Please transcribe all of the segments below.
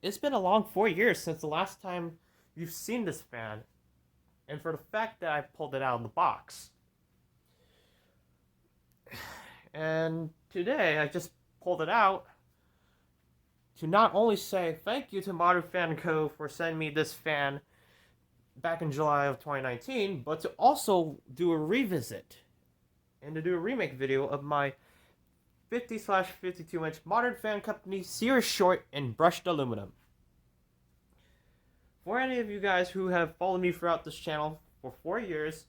It's been a long 4 years since the last time you've seen this fan, and for the fact that I pulled it out of the box. And today I just pulled it out to not only say thank you to Modern Fan Co. for sending me this fan back in July of 2019, but to also do a revisit and to do a remake video of my 50/52 inch Modern Fan Company Cirrus short in brushed aluminum. For any of you guys who have followed me throughout this channel for 4 years,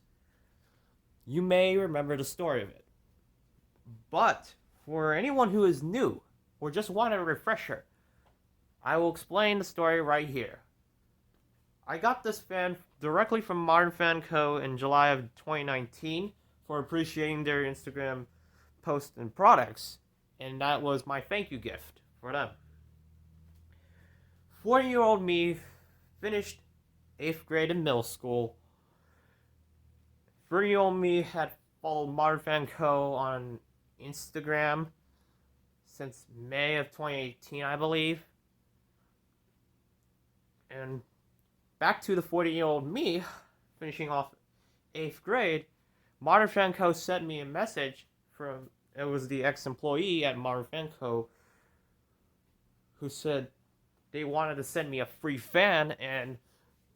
you may remember the story of it. But for anyone who is new or just wanted a refresher, I will explain the story right here. I got this fan directly from Modern Fan Co. in July of 2019 for appreciating their Instagram posts and products, and that was my thank you gift for them. 40-year-old me finished 8th grade in middle school. 30-year-old me had followed Modern Fan Co. on Instagram since May of 2018, I believe. And back to the 40-year-old me, finishing off 8th grade, Modern Fan Co. sent me a message from, it was the ex-employee at Modern Fan Co. who said they wanted to send me a free fan, and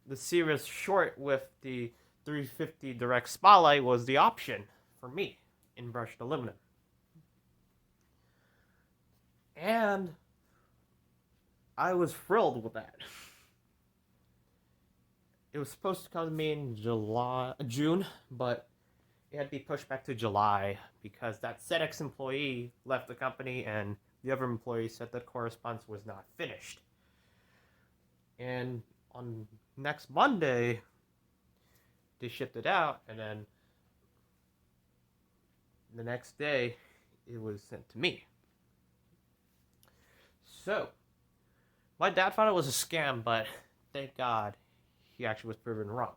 the Cirrus short with the 350 direct spotlight was the option for me in brushed aluminum. And I was thrilled with that. It was supposed to come to me in June, but it had to be pushed back to July because that said ex-employee left the company and the other employee said that correspondence was not finished. And on next Monday, they shipped it out, and then the next day, it was sent to me. So, my dad thought it was a scam, but thank God he actually was proven wrong.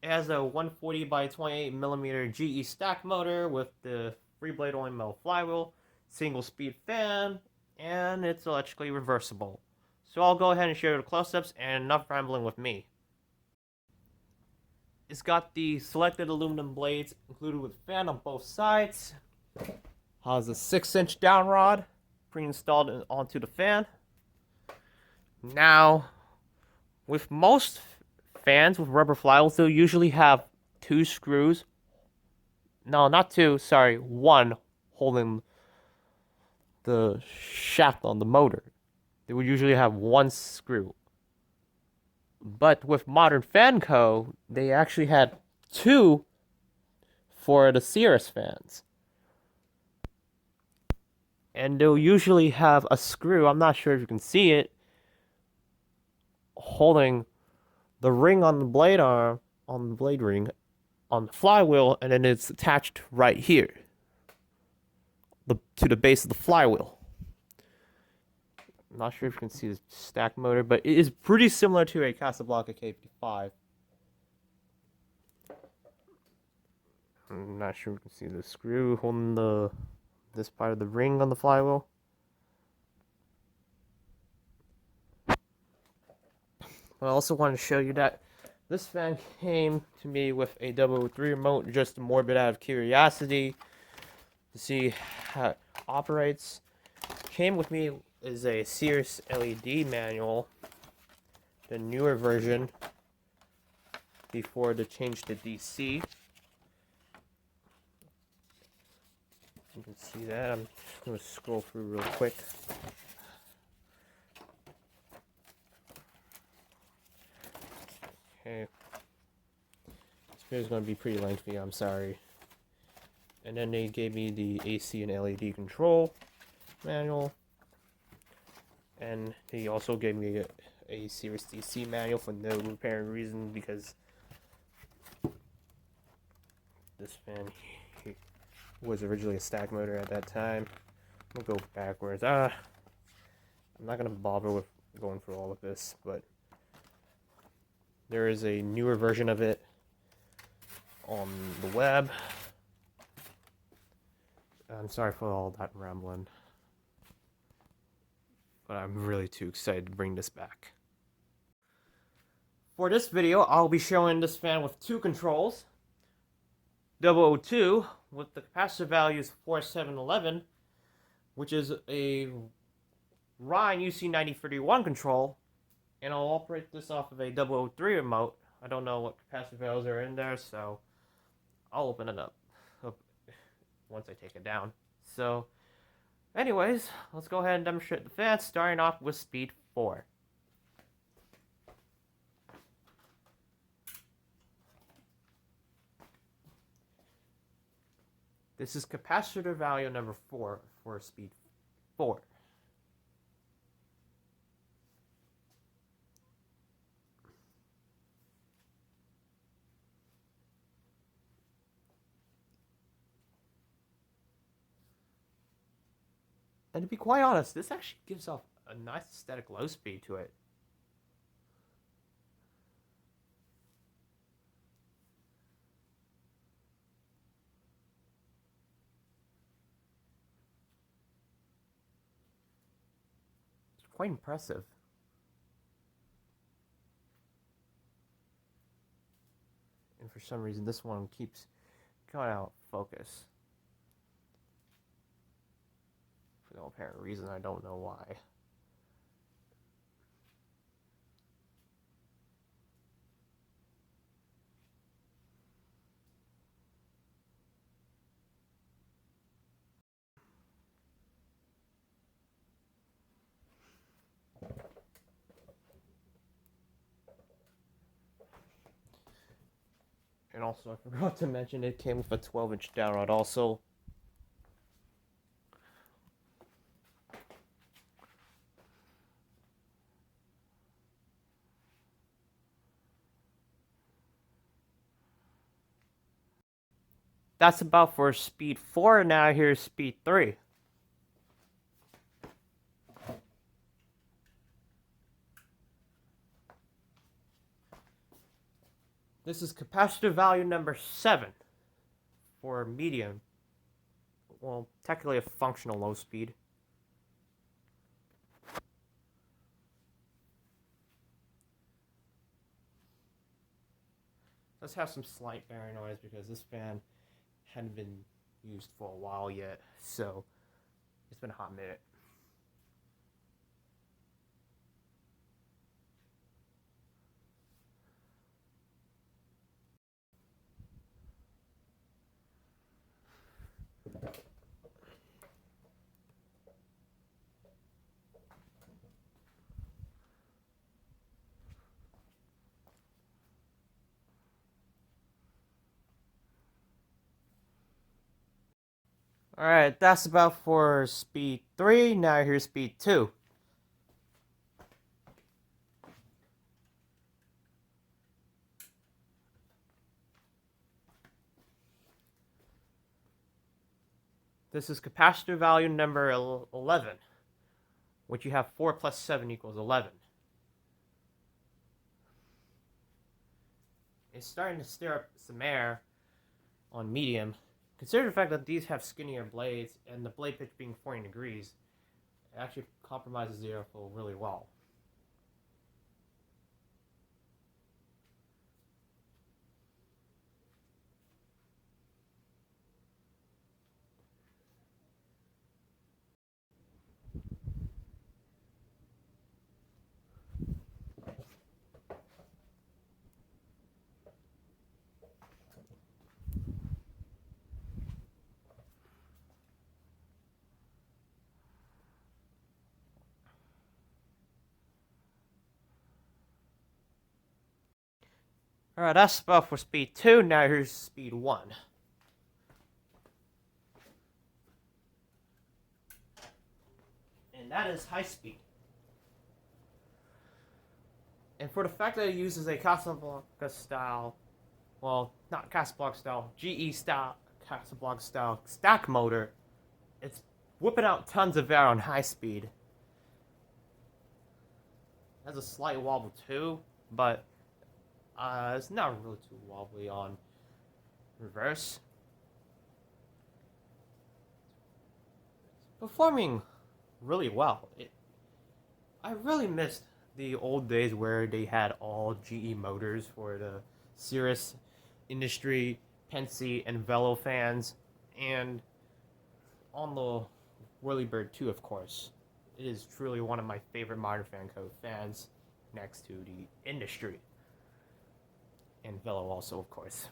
It has a 140 by 28 millimeter GE stack motor with the 3-blade only metal flywheel, single speed fan, and it's electrically reversible. So I'll go ahead and share the close-ups and enough rambling with me. It's got the selected aluminum blades included with fan on both sides. Has a 6-inch down rod pre-installed onto the fan. Now, with most fans with rubber flywheels, they'll usually have 2 screws. No, not 2, sorry, 1 holding the shaft on the motor. They would usually have 1 screw. But with Modern Fan Co., they actually had 2 for the Cirrus fans. And they'll usually have a screw, I'm not sure if you can see it, holding the ring on the blade arm, on the blade ring, on the flywheel, and then it's attached right here to the base of the flywheel. I'm not sure if you can see the stack motor, but it is pretty similar to a Casablanca K55. I'm not sure if you can see the screw holding this part of the ring on the flywheel. I also want to show you that this fan came to me with a 003 remote, just morbid out of curiosity to see how it operates. Came with me is a Cirrus LED manual, the newer version before the change to DC. You can see that. I'm just going to scroll through real quick. Okay. This video is going to be pretty lengthy, I'm sorry. And then they gave me the AC and LED control manual. And they also gave me a Cirrus DC manual for no apparent reason, because this fan was originally a stack motor at that time. We'll go backwards. I'm not going to bother with going through all of this, but there is a newer version of it on the web. I'm sorry for all that rambling. but I'm really too excited to bring this back. For this video, I'll be showing this fan with two controls. 002 with the capacitor values 4711, which is a Rhine UC9031 control, and I'll operate this off of a 003 remote. I don't know what capacitor values are in there, so I'll open it up once I take it down. So, anyways, let's go ahead and demonstrate the fan, starting off with speed 4. This is capacitor value number 4 for speed 4. And to be quite honest, this actually gives off a nice aesthetic low speed to it. It's quite impressive. And for some reason, this one keeps going out of focus. For no apparent reason, I don't know why. And also, I forgot to mention, it came with a 12-inch downrod also. That's about for speed 4, now here's speed 3. This is capacitor value number 7 for medium. Well, technically a functional low speed. Let's have some slight bearing noise because this fan hadn't been used for a while yet, so it's been a hot minute. Alright, that's about for speed 3, now here's speed 2. This is capacitor value number 11, which you have 4 plus 7 equals 11. It's starting to stir up some air on medium. Consider the fact that these have skinnier blades, and the blade pitch being 40 degrees, it actually compromises the airflow really well. Alright, that's about for speed 2, now here's speed 1. And that is high speed. And for the fact that it uses a Casablanca style, well, not Casablanca style, GE style, Casablanca style stack motor, it's whipping out tons of air on high speed. It has a slight wobble too, but it's not really too wobbly on reverse. It's performing really well. I really missed the old days where they had all GE motors for the Cirrus industry, Pensy, and Velo fans, and on the Whirlybird too, of course. It is truly one of my favorite Modern Fan Code fans, next to the industry, and Velo also, of course.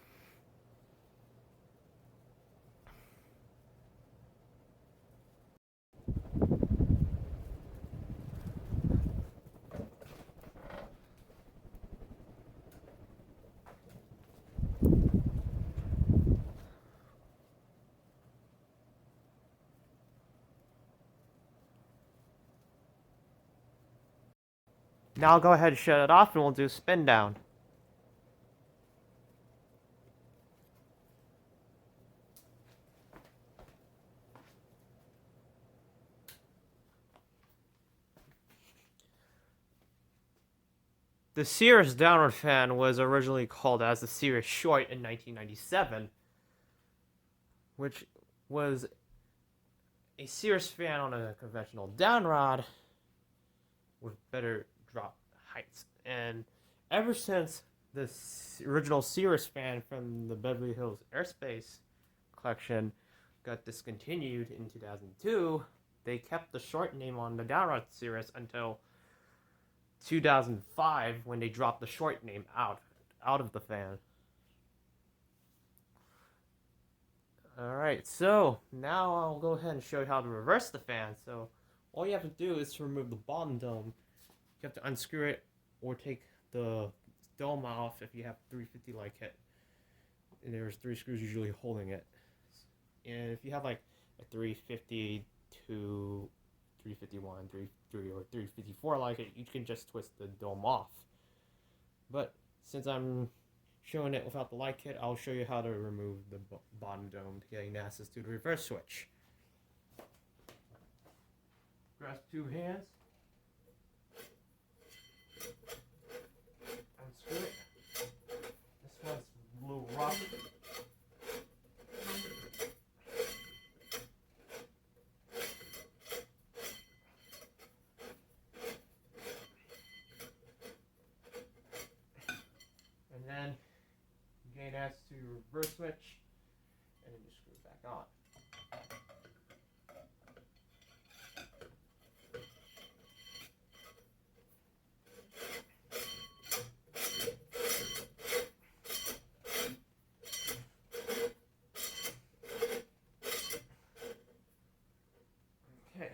Now I'll go ahead and shut it off and we'll do spin down. The Cirrus downward fan was originally called as the Cirrus short in 1997, which was a Cirrus fan on a conventional down rod with better drop heights. And ever since the original Cirrus fan from the Beverly Hills Airspace collection got discontinued in 2002, they kept the short name on the downrod Cirrus until 2005 when they dropped the short name out of the fan. Alright, so now I'll go ahead and show you how to reverse the fan. So all you have to do is to remove the bottom dome. You have to unscrew it or take the dome off if you have 350 like kit. And there's 3 screws usually holding it. And if you have like a 350 to 351, 33, or 354 like it, you can just twist the dome off. But since I'm showing it without the light kit, I'll show you how to remove the bottom dome to getting access to the reverse switch. Grasp 2 hands. Unscrew it. This one's a little rough. And then you gain access to your reverse switch, and then you screw it back on. Okay,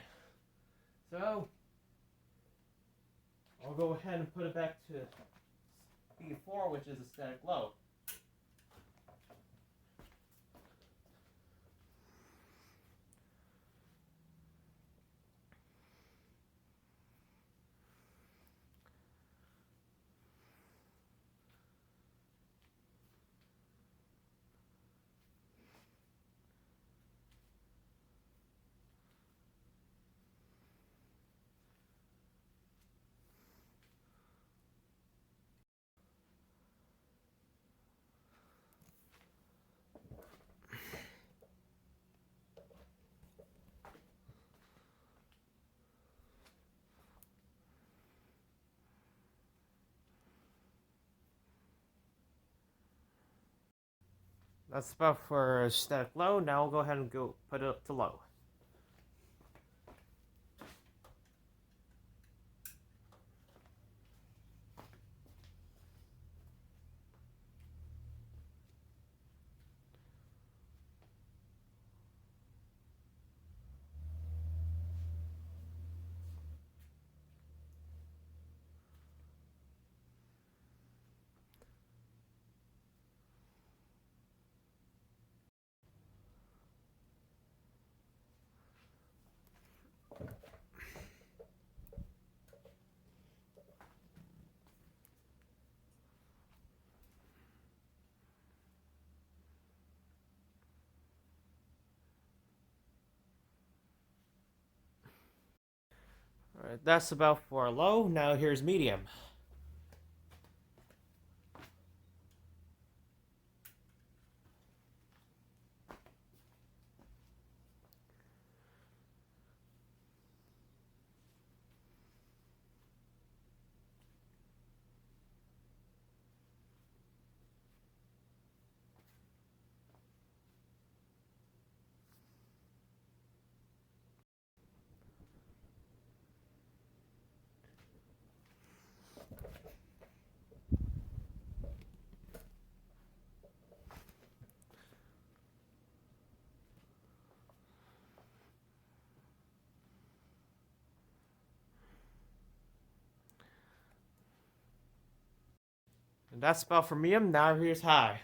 so I'll go ahead and put it back to speed 4, which is a static low. That's about for static low. Now we'll go ahead and go put it up to low. Alright, that's about for low. Now here's medium. And that's about for medium. Now here's high.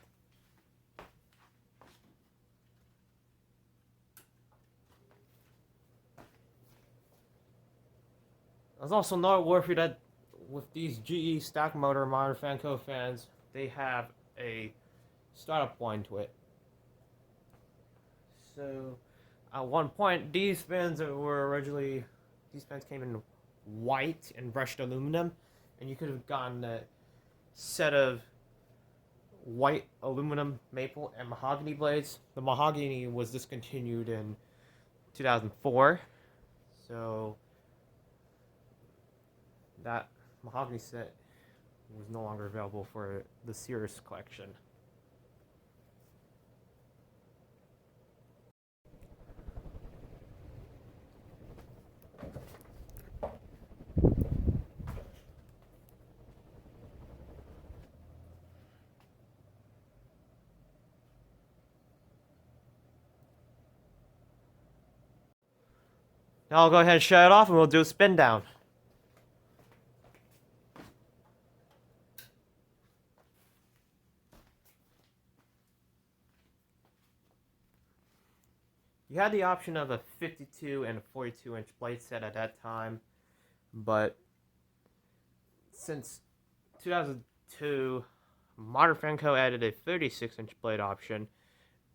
There's also noteworthy that with these GE stack motor Modern Fanco fans, they have a startup point to it. So at one point, these fans came in white and brushed aluminum, and you could have gotten a set of white aluminum, maple, and mahogany blades. The mahogany was discontinued in 2004, so that mahogany set was no longer available for the Cirrus collection. Now I'll go ahead and shut it off and we'll do a spin down. You had the option of a 52 and a 42 inch blade set at that time, but since 2002, Modern Fanco added a 36 inch blade option,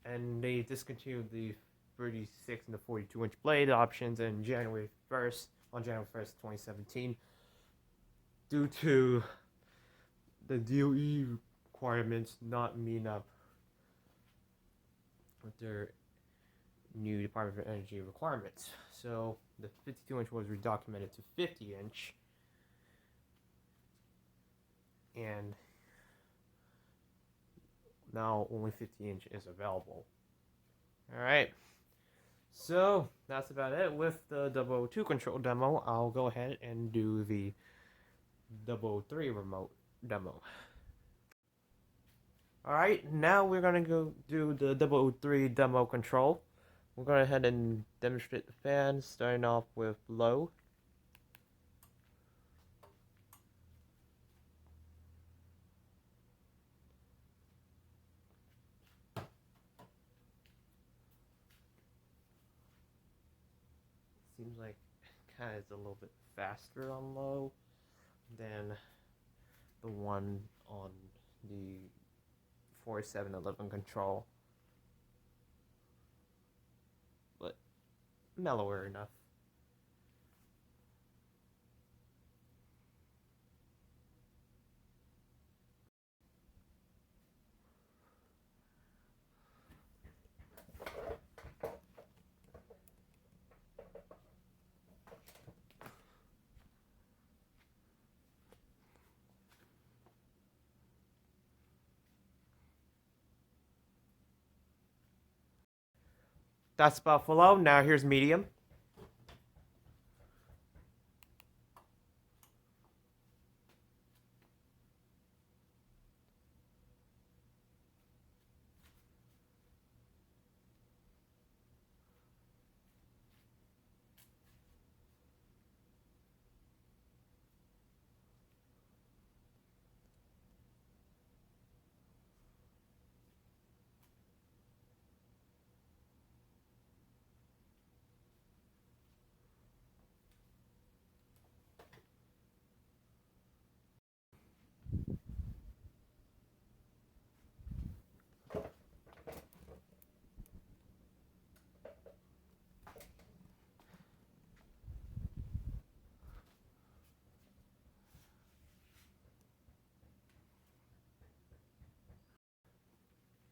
and they discontinued the 36 and the 42 inch blade options on January 1st, 2017, due to the DOE requirements not meeting up with their new Department of Energy requirements. So the 52 inch was redocumented to 50 inch, and now only 50 inch is available. Alright, so that's about it with the 002 control demo. I'll go ahead and do the 003 remote demo. Alright, now we're going to go do the 003 demo control. We'll go ahead and demonstrate the fan, starting off with low. Seems like it kind of is a little bit faster on low than the one on the 4711 control, but mellower enough. That's about for low. Now here's medium.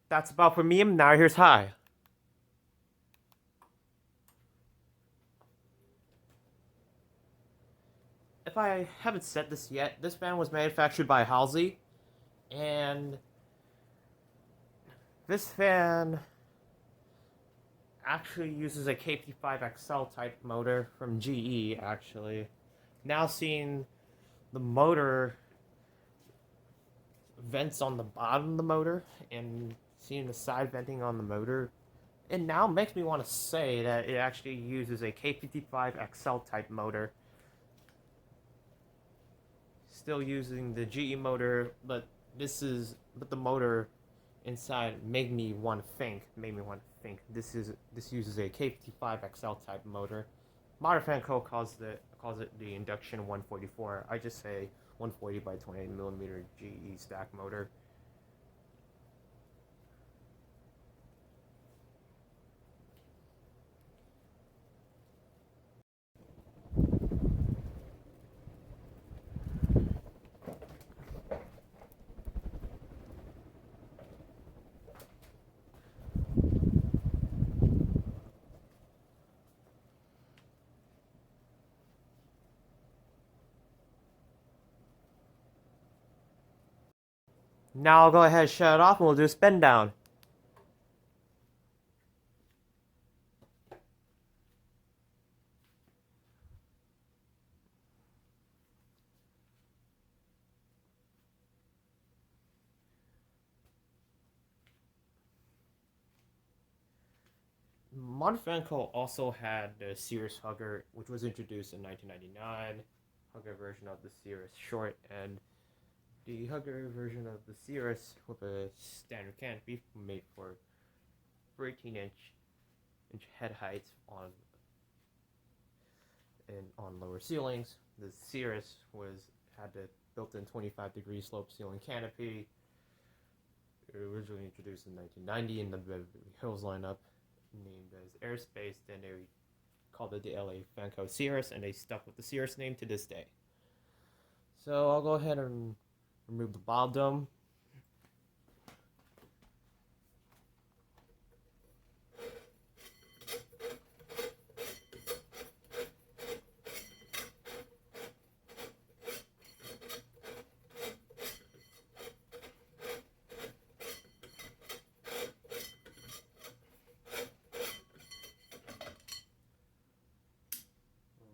That's about for medium. Now here's high. If I haven't said this yet, this fan was manufactured by Halsey, and this fan actually uses a KP5XL type motor from GE, actually. Now seeing the motor vents on the bottom of the motor and seeing the side venting on the motor, it now makes me want to say that it actually uses a K55XL type motor. Still using the GE motor, but but the motor inside made me want to think. This uses a K55XL type motor. Modern Fan Co. calls it the induction 144. I just say 140 by 28mm GE stack motor. Now I'll go ahead and shut it off and we'll do a spin down. Modern Fan Co. also had the Cirrus Hugger, which was introduced in 1999. Hugger version of the Cirrus short, and the Hugger version of the Cirrus with a standard canopy made for 13-inch head heights on lower ceilings. The Cirrus had the built-in 25-degree slope ceiling canopy. It was originally introduced in 1990 in the Beverly Hills lineup, named as Airspace. Then they called it the LA Fanco Cirrus, and they stuck with the Cirrus name to this day. So I'll go ahead and remove the bob dome.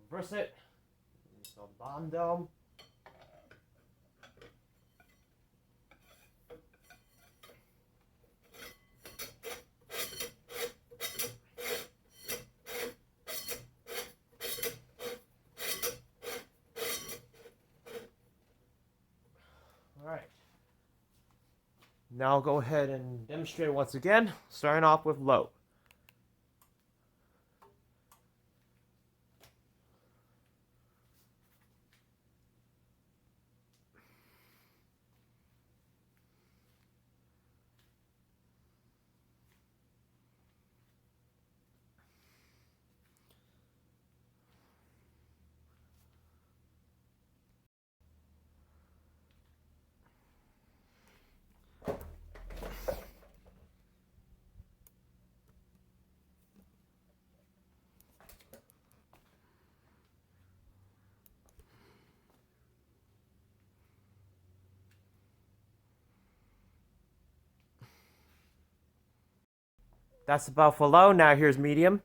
Reverse it. Install the bottom dome. Alright. Now I'll go ahead and demonstrate once again, starting off with low. That's about for low. Now here's medium.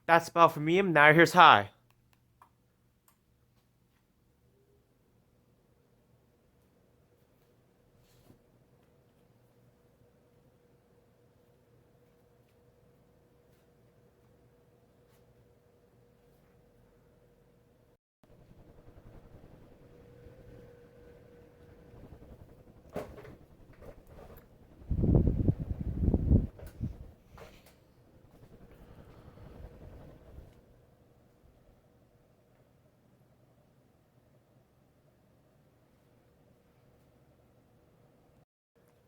That's about for medium. Now here's high.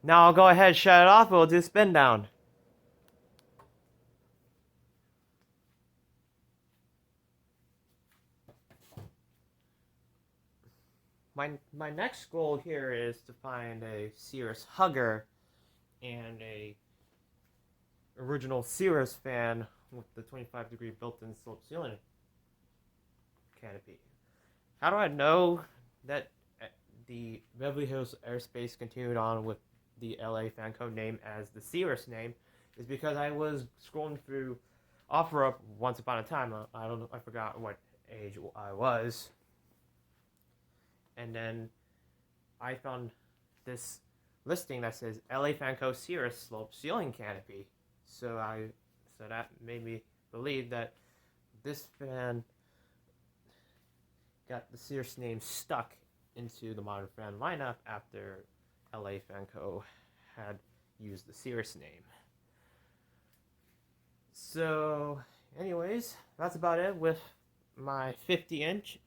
Now I'll go ahead and shut it off. We'll do spin down. my next goal here is to find a Cirrus hugger and a original Cirrus fan with the 25-degree built-in slope ceiling canopy. How do I know that the Beverly Hills Aerospace continued on with the LA fan code name as the Cirrus name? Is because I was scrolling through OfferUp once upon a time. I forgot what age I was, and then I found this listing that says LA Fanco Cirrus slope ceiling canopy. So that made me believe that this fan got the Cirrus name stuck into the modern fan lineup after LA Fanco had used the Cirrus name. So, anyways, that's about it with my 50-inch,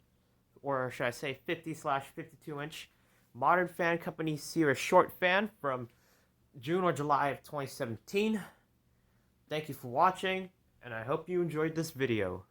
or should I say 50/52-inch Modern Fan Company Cirrus short fan from June or July of 2017. Thank you for watching, and I hope you enjoyed this video.